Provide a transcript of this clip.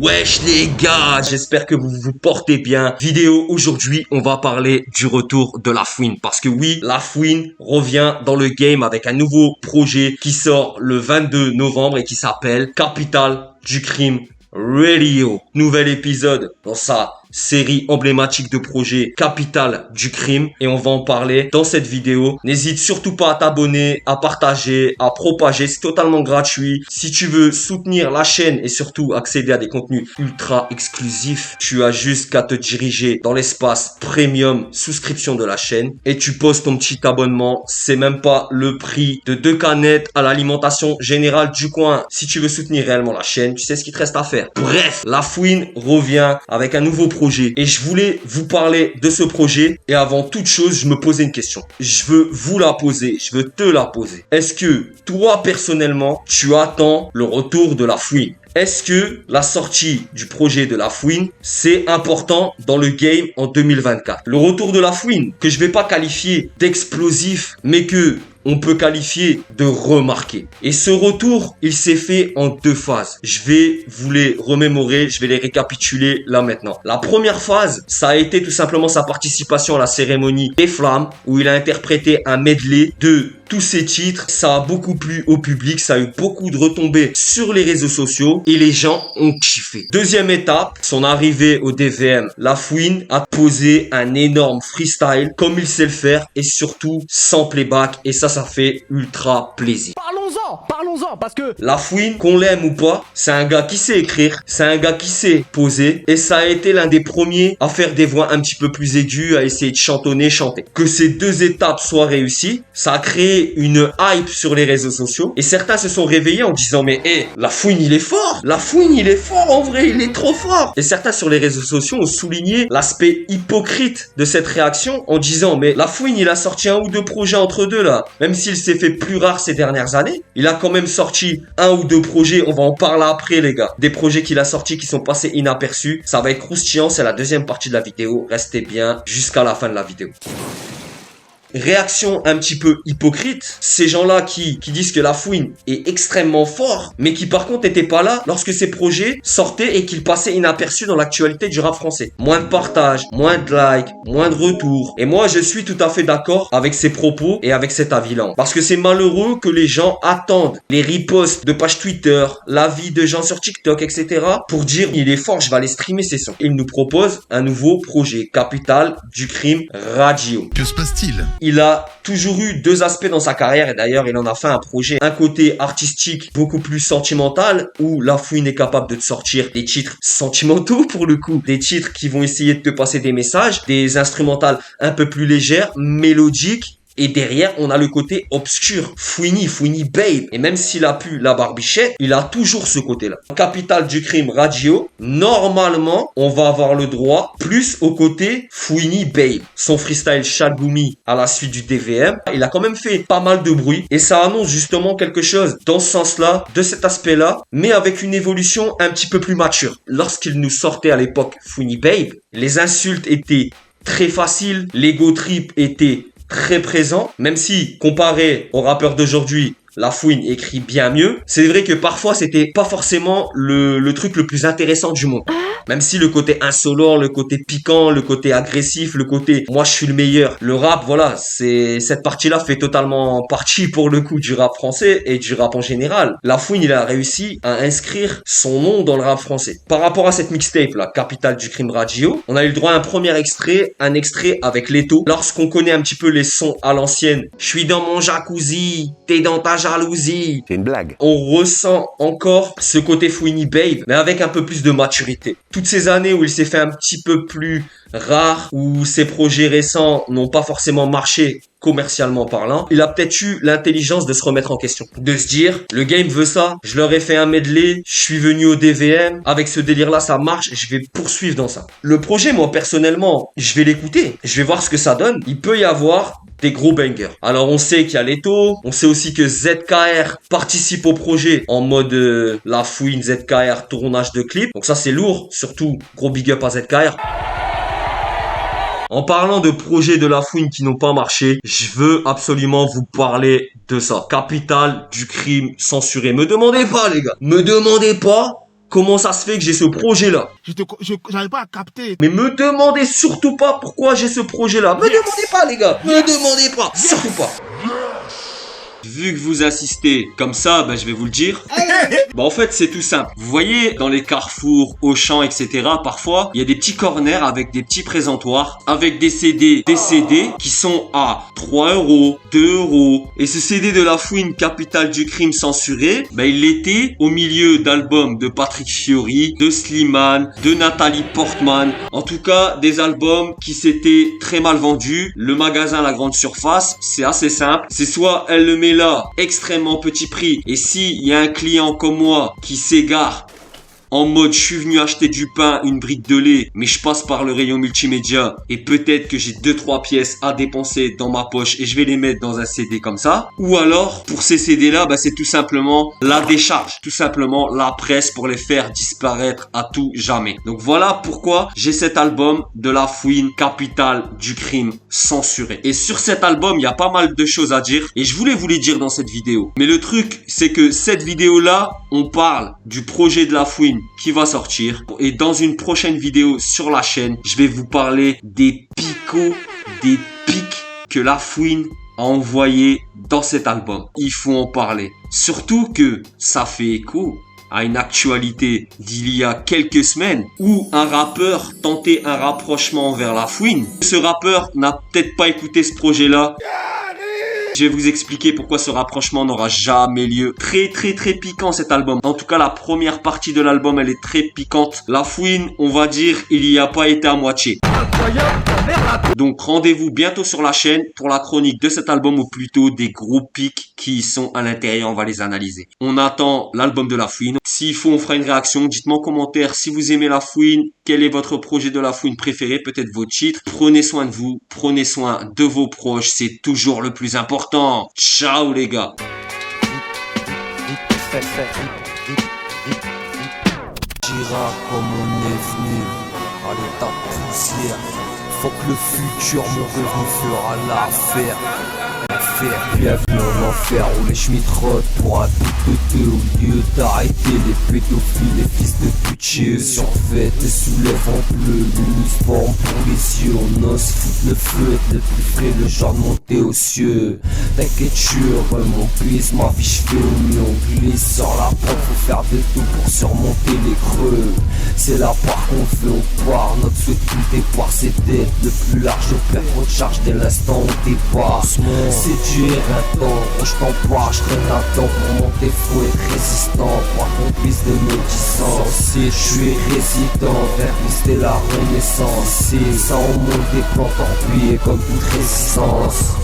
Wesh les gars, j'espère que vous vous portez bien. Vidéo aujourd'hui, on va parler du retour de La Fouine. Parce que oui, La Fouine revient dans le game avec un nouveau projet qui sort le 22 novembre et qui s'appelle Capital du Crime Radio. Nouvel épisode dans sa série emblématique de projets Capital du Crime et on va en parler dans cette vidéo. N'hésite surtout pas à t'abonner, à partager, à propager, c'est totalement gratuit. Si tu veux soutenir la chaîne et surtout accéder à des contenus ultra exclusifs, tu as juste qu'à te diriger dans l'espace premium souscription de la chaîne et tu poses ton petit abonnement. C'est même pas le prix de 2 canettes à l'alimentation générale du coin. Si tu veux soutenir réellement la chaîne, tu sais ce qu'il te reste à faire. Bref, La Fouine revient avec un nouveau projet et je voulais vous parler de ce projet et avant toute chose, je me posais une question. Je veux vous la poser, je veux te la poser. Est-ce que toi personnellement, tu attends le retour de La Fouine? Est-ce que la sortie du projet de La Fouine, c'est important dans le game en 2024? Le retour de La Fouine, que je vais pas qualifier d'explosif, mais que on peut qualifier de remarqué. Et ce retour, il s'est fait en 2 phases. Je vais vous les remémorer, je vais les récapituler là maintenant. La première phase, ça a été tout simplement sa participation à la cérémonie des Flammes, où il a interprété un medley de tous ses titres. Ça a beaucoup plu au public, ça a eu beaucoup de retombées sur les réseaux sociaux et les gens ont kiffé. Deuxième étape, son arrivée au DVM. La Fouine a posé un énorme freestyle comme il sait le faire et surtout sans playback et ça fait ultra plaisir. Parlons-en, parce que La Fouine, qu'on l'aime ou pas, c'est un gars qui sait écrire, c'est un gars qui sait poser et ça a été l'un des premiers à faire des voix un petit peu plus aiguës, à essayer de chanter. Que ces 2 étapes soient réussies, ça a créé une hype sur les réseaux sociaux et certains se sont réveillés en disant mais La Fouine il est fort, La Fouine il est fort en vrai, il est trop fort. Et certains sur les réseaux sociaux ont souligné l'aspect hypocrite de cette réaction en disant mais La Fouine il a sorti 1 ou 2 projets entre deux là, même s'il s'est fait plus rare ces dernières années, il a quand même sorti 1 ou 2 projets, on va en parler après les gars. Des projets qu'il a sortis qui sont passés inaperçus. Ça va être croustillant, c'est la deuxième partie de la vidéo. Restez bien jusqu'à la fin de la vidéo. Réaction un petit peu hypocrite, ces gens-là qui disent que La Fouine est extrêmement fort, mais qui par contre n'étaient pas là lorsque ces projets sortaient et qu'ils passaient inaperçus dans l'actualité du rap français. Moins de partages, moins de likes, moins de retours. Et moi, je suis tout à fait d'accord avec ces propos et avec cet avis-là. Parce que c'est malheureux que les gens attendent les reposts de pages Twitter, l'avis de gens sur TikTok, etc. pour dire il est fort, je vais aller streamer ses sons. Il nous propose un nouveau projet, Capital du Crime Radio. Que se passe-t-il? Il a toujours eu 2 aspects dans sa carrière et d'ailleurs il en a fait un projet, un côté artistique beaucoup plus sentimental où La Fouine est capable de te sortir des titres sentimentaux pour le coup, des titres qui vont essayer de te passer des messages, des instrumentales un peu plus légères, mélodiques. Et derrière, on a le côté obscur. Fouini Babe. Et même s'il a pu la barbichette, il a toujours ce côté-là. Capital du Crime Radio, normalement, on va avoir le droit plus au côté Fouini Babe. Son freestyle Chagoumi à la suite du DVM, il a quand même fait pas mal de bruit. Et ça annonce justement quelque chose dans ce sens-là, de cet aspect-là, mais avec une évolution un petit peu plus mature. Lorsqu'il nous sortait à l'époque Fouini Babe, les insultes étaient très faciles, l'ego trip était très présent, même si comparé aux rappeurs d'aujourd'hui, La Fouine écrit bien mieux. C'est vrai que parfois c'était pas forcément le truc le plus intéressant du monde. Même si le côté insolent, le côté piquant, le côté agressif, le côté moi je suis le meilleur. Le rap, voilà, cette partie-là fait totalement partie pour le coup du rap français et du rap en général. La Fouine, il a réussi à inscrire son nom dans le rap français. Par rapport à cette mixtape, la Capital du Crime Radio, on a eu le droit à un premier extrait, un extrait avec Leto. Lorsqu'on connaît un petit peu les sons à l'ancienne, je suis dans mon jacuzzi, t'es dans ta jalousie. c'est une blague. On ressent encore ce côté Fouini Babe, mais avec un peu plus de maturité. Toutes ces années où il s'est fait un petit peu plus rare, où ses projets récents n'ont pas forcément marché commercialement parlant, il a peut-être eu l'intelligence de se remettre en question. De se dire, le game veut ça, je leur ai fait un medley, je suis venu au DVM, avec ce délire-là ça marche, je vais poursuivre dans ça. Le projet, moi personnellement, je vais l'écouter, je vais voir ce que ça donne. Il peut y avoir des gros bangers. Alors on sait qu'il y a Leto, on sait aussi que ZKR participe au projet en mode La Fouine, ZKR, tournage de clip. Donc ça c'est lourd, surtout gros big up à ZKR. En parlant de projets de La Fouine qui n'ont pas marché, je veux absolument vous parler de ça. Capital du Crime censuré. Me demandez pas les gars, me demandez pas comment ça se fait que j'ai ce projet-là. J'arrive pas à capter. Mais me demandez surtout pas pourquoi j'ai ce projet-là. Me demandez pas, les gars. Me demandez pas. Surtout pas. Vu que vous assistez comme ça, ben, je vais vous le dire. En fait, c'est tout simple. Vous voyez, dans les carrefours, Auchan, etc., parfois, il y a des petits corners avec des petits présentoirs, avec des CD qui sont à 3 €, 2 €. Et ce CD de La Fouine, Capitale du Crime censuré, ben, il était au milieu d'albums de Patrick Fiori, de Slimane, de Nathalie Portman. En tout cas, des albums qui s'étaient très mal vendus. Le magasin La Grande Surface, c'est assez simple. C'est soit elle le met là, extrêmement petit prix, et s'il y a un client comme moi qui s'égare en mode je suis venu acheter du pain, une brique de lait, mais je passe par le rayon multimédia et peut-être que j'ai 2-3 pièces à dépenser dans ma poche et je vais les mettre dans un CD comme ça. Ou alors pour ces CD là, c'est tout simplement la décharge, tout simplement la presse pour les faire disparaître à tout jamais. Donc voilà pourquoi j'ai cet album de La Fouine, Capitale du Crime censuré. Et sur cet album, il y a pas mal de choses à dire et je voulais vous les dire dans cette vidéo. Mais le truc, c'est que cette vidéo là, on parle du projet de La Fouine qui va sortir, et dans une prochaine vidéo sur la chaîne, je vais vous parler des pics que La Fouine a envoyé dans cet album. Il faut en parler, surtout que ça fait écho à une actualité d'il y a quelques semaines où un rappeur tentait un rapprochement vers La Fouine. Ce rappeur n'a peut-être pas écouté ce projet-là. Je vais vous expliquer pourquoi ce rapprochement n'aura jamais lieu. Très piquant cet album. En tout cas, la première partie de l'album, elle est très piquante. La Fouine, on va dire, il y a pas été à moitié. Donc rendez-vous bientôt sur la chaîne pour la chronique de cet album, ou plutôt des gros pics qui y sont à l'intérieur, on va les analyser. On attend l'album de La Fouine. S'il faut, on fera une réaction. Dites-moi en commentaire si vous aimez La Fouine, quel est votre projet de La Fouine préféré, peut-être vos titres. Prenez soin de vous, prenez soin de vos proches, c'est toujours le plus important. Ciao les gars. Gira comme on est venu à l'état de poussière. Faut que le futur me revenu fera l'affaire. Bienvenue en enfer où les schmitts rôdent pour un tout au lieu d'arrêter les pédophiles, les fils de putier survêtent et soulèvent en bleu l'uniforme pour les yeux. On ose foutre le feu, être le plus frais, le genre de monter aux cieux. T'inquiète, je suis heureux, mon puisse, ma vie je fais au mieux. On glisse sur la pente, faut faire de tout pour surmonter les creux. C'est la part qu'on veut, on part, notre souhait tout départ, c'est d'être le plus large, on perd trop de charge dès l'instant où dépasse. C'est dur un temps, je t'en parle, je traîne un temps pour monter, faut être résistant, pour accomplir de médisance. Je suis résident, vers c'était la renaissance. Ça on monte des plantes orbiées comme toute résistance.